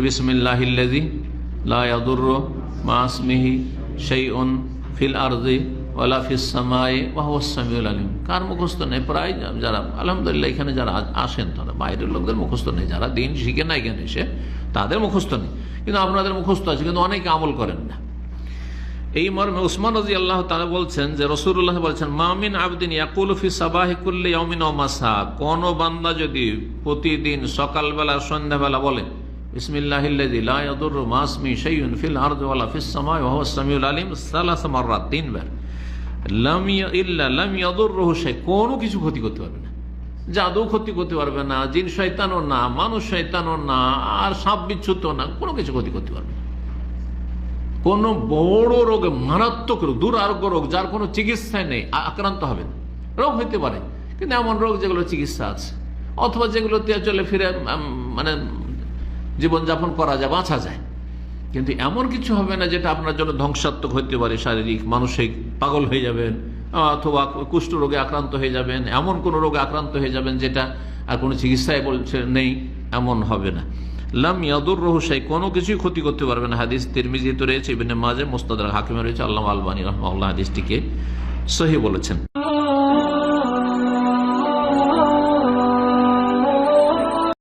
বিসমিল্লাহিল্লাযী লা ইয়াদুররু মা ইসমিহি শাইউন ফিল আরদি ওয়ালা ফিস সামাই ওয়া হুয়াস সামিউল আলিম। কার মুখস্থ নেই? প্রায় যারা আলহামদুলিল্লাহ এখানে যারা আসেন তারা বাইরের লোকদের মুখস্থ নেই, যারা দিন শিখে না এখানে এসে তাদের মুখস্থ নেই, কিন্তু আপনাদের মুখস্থ আছে, কিন্তু অনেকে আমল করেন না। এই মর্মে উসমান রাদিয়াল্লাহু তাআলা বলছেন যে রাসূলুল্লাহ বলছেন, মা মিন আবদিন ইয়াকুলু ফি সাবাহি কুল্লি ইয়াউমিন ওয়া মাসা, কোন বান্দা যদি প্রতিদিন সকালবেলা সন্ধ্যাবেলা বলে বিসমিল্লাহিল্লাযী লা ইয়াদুররু মা ইসমিহি শাইউন ফিল আরদি ওয়ালা ফিস সামাই ওয়া হুয়াস সামিউল আলিম সালাস মাররাত, তিনবার, লাম ইয়াদুররুহু শাই, কোনো কিছু ক্ষতি করতে পারবে না, জাদু ক্ষতি করতে পারবে না, জিন শয়তানও না, মানুষ শয়তানও না, আর সাপ বিচ্ছুত না, কোনো কিছু ক্ষতি করতে পারবে না। কোন বড় রোগে, মারাত্মক রোগ, দুরারোগ্য রোগ যার কোনো চিকিৎসায় নেই, আক্রান্ত হবে না। রোগ হইতে পারে, কিন্তু এমন রোগ যেগুলো চিকিৎসা আছে, অথবা যেগুলোতে চলে ফিরে মানে জীবনযাপন করা যায়, বাঁচা যায়, কিন্তু এমন কিছু হবে না যেটা আপনার জন্য ধ্বংসাত্মক হতে পারে, শারীরিক মানসিক পাগল হয়ে যাবেন, অথবা কুষ্ঠ রোগে আক্রান্ত হয়ে যাবেন, এমন কোনো রোগে আক্রান্ত হয়ে যাবেন যেটা আর কোনো চিকিৎসায় বলছে নেই, এমন হবে না। লাম ইয়াদুররুহু শাই, কোনো কিছুই ক্ষতি করতে পারবে না। হাদিস তিরমিজিতে রয়েছে, ইবনে মাজাহ, মুসনাদ হাকিমে রয়েছে, আল্লামা আলবানী রাহমাহুল্লাহ হাদিসটিকে সহিহ বলেছেন।